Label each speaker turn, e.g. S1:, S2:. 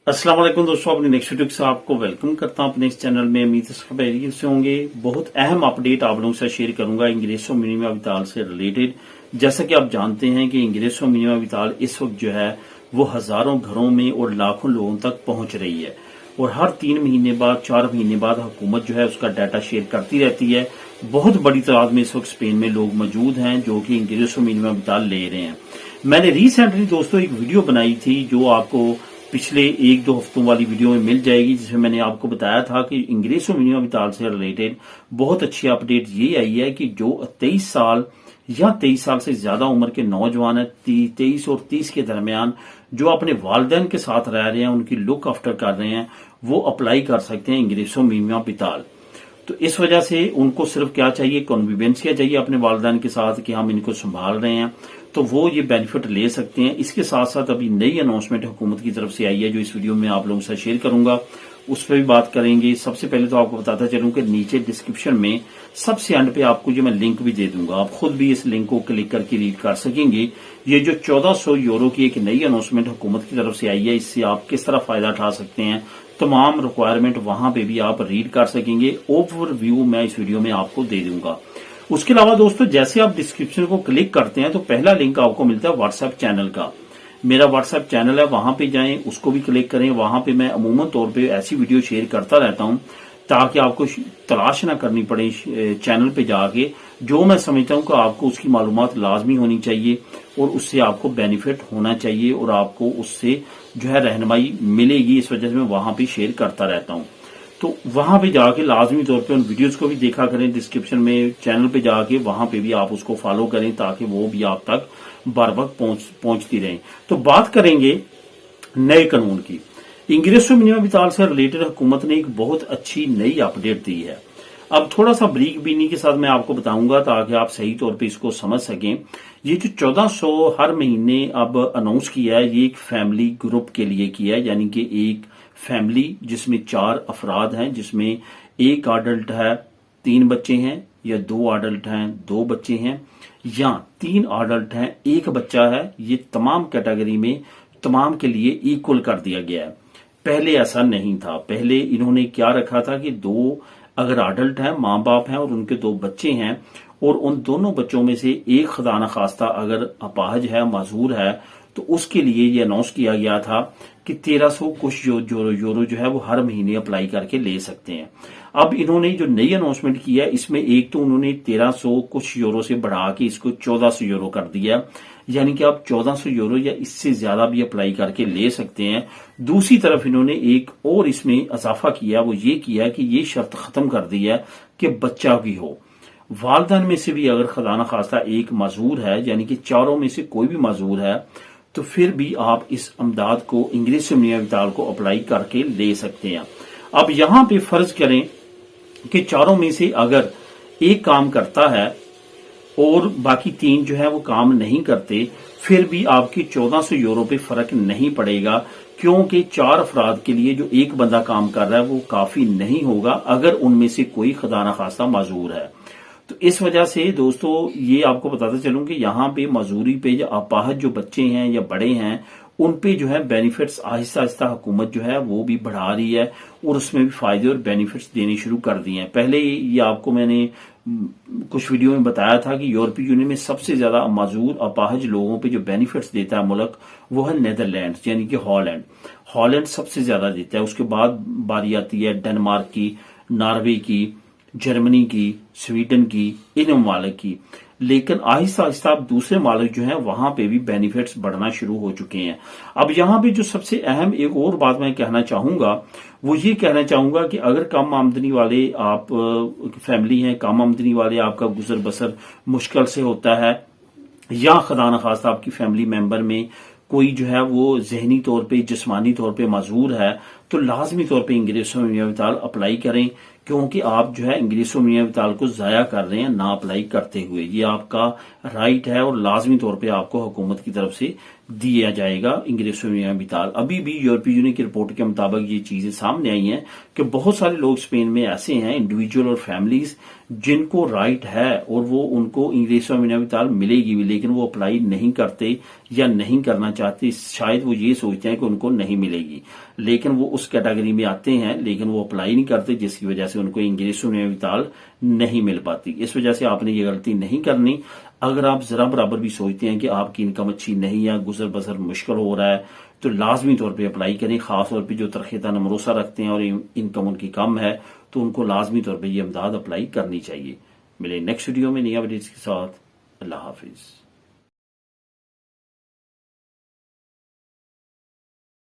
S1: अस्सलाम वालेकुम दोस्तों, अपनी नेक्स्ट वीडियो से आपको वेलकम करता हूं अपने इस चैनल में। उम्मीद है सब खैरियत से होंगे। बहुत अहम अपडेट आप लोगों से शेयर करूंगा इंग्रेसो मिनिमम विताल से रिलेटेड। जैसा कि आप जानते हैं कि इंग्रेसो मिनिमम विताल इस वक्त जो है वो हजारों घरों में और लाखों लोगों तक पहुंच रही है और हर 3 महीने बाद 4 महीने बाद हुकूमत जो है उसका डाटा शेयर करती रहती है। बहुत बड़ी तादाद में इस वक्त स्पेन में लोग मौजूद हैं जो कि इंग्रेसो मिनिमम विताल ले रहे हैं। मैंने रिसेंटली दोस्तों एक वीडियो बनाई थी जो आपको पिछले 1-2 हफ्तों वाली वीडियो में मिल जाएगी, जिसमें मैंने आपको बताया था कि इंग्रेसो मिनिमम विताल से रिलेटेड बहुत अच्छी अपडेट ये आई है कि जो 23 साल या 23 साल से ज्यादा उम्र के नौजवान है, 23 और 30 के दरमियान, जो अपने वालिदैन के साथ रह रहे हैं, उनकी लुक आफ्टर कर रहे हैं, वो अप्लाई कर सकते हैं इंग्रेसो मिनिमम विताल। तो इस वजह से उनको सिर्फ क्या चाहिए, कॉन्विवेंसिया चाहिए अपने वालिदैन के साथ कि हम इनको संभाल रहे हैं, तो वो ये बेनिफिट ले सकते हैं। इसके साथ साथ अभी नई अनाउंसमेंट हुकूमत की तरफ से आई है जो इस वीडियो में आप लोगों से शेयर करूंगा, उस पर भी बात करेंगे। सबसे पहले तो आपको बताता चलूं कि नीचे डिस्क्रिप्शन में सबसे एंड पे आपको जो मैं लिंक भी दे दूंगा, आप खुद भी इस लिंक को क्लिक करके रीड कर सकेंगे। ये जो 1400 यूरो की एक नई अनाउंसमेंट हुकूमत की तरफ से आई है, इससे आप किस तरह फायदा उठा सकते हैं, तमाम रिक्वायरमेंट वहां पे भी आप रीड कर सकेंगे। ओवरव्यू मैं इस वीडियो में आपको दे दूंगा। उसके अलावा दोस्तों, जैसे आप डिस्क्रिप्शन को क्लिक करते हैं तो पहला लिंक आपको मिलता है व्हाट्सएप चैनल का। मेरा व्हाट्सएप चैनल है, वहां पे जाएं, उसको भी क्लिक करें। वहां पे मैं अमूमन तौर पे ऐसी वीडियो शेयर करता रहता हूं ताकि आपको तलाश ना करनी पड़े चैनल पे जाके। जो मैं समझता हूं कि आपको उसकी मालूमात लाजमी होनी चाहिए और उससे आपको बेनिफिट होना चाहिए और आपको उससे जो है रहनुमाई मिलेगी, इस वजह से मैं वहां पे शेयर करता रहता हूं। तो वहां पे जाके लाजमी तौर पे उन वीडियोस को भी देखा करें। डिस्क्रिप्शन में चैनल पे जाके वहां पे भी आप उसको फॉलो करें ताकि वो भी आप तक बार बार पहुंचती रहे। तो बात करेंगे नए कानून की। इंग्रेसो मिनिमम विताल से रिलेटेड हुकूमत ने एक बहुत अच्छी नई अपडेट दी है। अब थोड़ा सा ब्रीक बीनी के साथ मैं आपको बताऊंगा ताकि आप सही तौर पे इसको समझ सकें। ये जो 1400 हर महीने अब अनाउंस किया है, ये एक फैमिली ग्रुप के लिए किया है, यानी कि एक फैमिली जिसमें 4 अफराद हैं, जिसमें एक अडल्ट है 3 बच्चे हैं, या 2 अडल्ट हैं 2 बच्चे हैं, या 3 अडल्ट हैं 1 बच्चा है। ये तमाम कैटेगरी में तमाम के लिए इक्वल कर दिया गया है। पहले ऐसा नहीं था। पहले इन्होंने क्या रखा था कि 2 अगर अडल्ट हैं, माँ बाप हैं और उनके 2 बच्चे हैं, और उन दोनों बच्चों में से एक खुदा न खास्ता अगर अपाहज है, माजूर है, तो उसके लिए ये अनाउंस किया गया था कि 1300 कुछ यूरो जो है वो हर महीने अप्लाई करके ले सकते हैं। अब इन्होंने जो नई अनाउंसमेंट की है, इसमें एक तो उन्होंने 1300 कुछ यूरो से बढ़ा के इसको 1400 यूरो कर दिया, यानी कि आप 1400 यूरो या इससे ज्यादा भी अप्लाई करके ले सकते हैं। दूसरी तरफ इन्होंने एक और इसमें इजाफा किया, वो ये किया कि ये शर्त खत्म कर दी है कि बच्चा भी हो। वालिदैन में से भी अगर खुदा न खास्ता एक माजूर है, यानी कि चारों में से कोई भी माजूर है, तो फिर भी आप इस अमदाद को इंग्रेसो मिनिमम विताल को अप्लाई करके ले सकते हैं। अब यहां पे फर्ज करें कि चारों में से अगर एक काम करता है और बाकी 3 जो है वो काम नहीं करते, फिर भी आपकी 1400 यूरो पे फर्क नहीं पड़ेगा, क्योंकि 4 अफराद के लिए जो एक बंदा काम कर रहा है वो काफी नहीं होगा अगर उनमें से कोई खुदा न खास्ता माजूर है। तो इस वजह से दोस्तों ये आपको बताते चलूं कि यहाँ पे मजूरी पे जो अपाहज जो बच्चे हैं या बड़े हैं, उन पे जो है बेनिफिट्स आहिस्ता आहिस्ता हुकूमत जो है वो भी बढ़ा रही है और उसमें भी फायदे और बेनिफिट्स देने शुरू कर दिए हैं। पहले ये आपको मैंने कुछ वीडियो में बताया था कि यूरोपीय यूनियन में सबसे ज्यादा माजूर अपाहज लोगों पे जो बेनिफिट्स देता है मुल्क, वो है नेदरलैंड, यानी कि हॉलैंड। हॉलैंड सबसे ज्यादा देता है। उसके बाद बारी आती है डेनमार्क की, नॉर्वे की, जर्मनी की, स्वीडन की, इन ममालिक की। लेकिन आहिस्ता आहिस्ता अब दूसरे मालिक जो हैं वहां पे भी बेनिफिट्स बढ़ना शुरू हो चुके हैं। अब यहां पे जो सबसे अहम एक और बात मैं कहना चाहूंगा, वो ये कहना चाहूंगा कि अगर कम आमदनी वाले आप फैमिली हैं, कम आमदनी वाले आपका गुजर बसर मुश्किल से होता है, या खुदा न खास्ता आपकी फैमिली मेंबर में कोई जो है वो जहनी तौर पे, जिस्मानी तौर पे माजूर है, तो लाजमी तौर पे इंग्रेसो मिनिमम विताल अप्लाई करें, क्योंकि आप जो है इंग्रेसो मिनिमम विताल को जाया कर रहे हैं ना अप्लाई करते हुए। ये आपका राइट है और लाजमी तौर पे आपको हुकूमत की तरफ से दिया जाएगा इंग्रेसो मिनिमम विताल। अभी भी यूरोपीय यूनियन की रिपोर्ट के मुताबिक ये चीजें सामने आई हैं कि बहुत सारे लोग स्पेन में ऐसे हैं, इंडिविजुअल और फैमिलीज, जिनको राइट है और वो उनको इंग्रेसो मिनिमम विताल मिलेगी भी, लेकिन वो अप्लाई नहीं करते या नहीं करना चाहते। शायद वो ये सोचते हैं कि उनको नहीं मिलेगी, लेकिन वो उस कैटेगरी में आते हैं लेकिन वो अप्लाई नहीं करते, जिसकी वजह से उनको इंग्रेसो मिनिमम विताल नहीं मिल पाती। इस वजह से आपने ये गलती नहीं करनी। अगर आप जरा बराबर भी सोचते हैं कि आपकी इनकम अच्छी नहीं या गुजर बसर मुश्किल हो रहा है, तो लाजमी तौर पे अप्लाई करें। खास तौर पे जो तरक्यात भरोसा रखते हैं और इनकम उनकी कम है, तो उनको लाजमी तौर पे ये इमदाद अप्लाई करनी चाहिए। मिले नेक्स्ट वीडियो में नई अपडेट्स के साथ। अल्लाह हाफिज।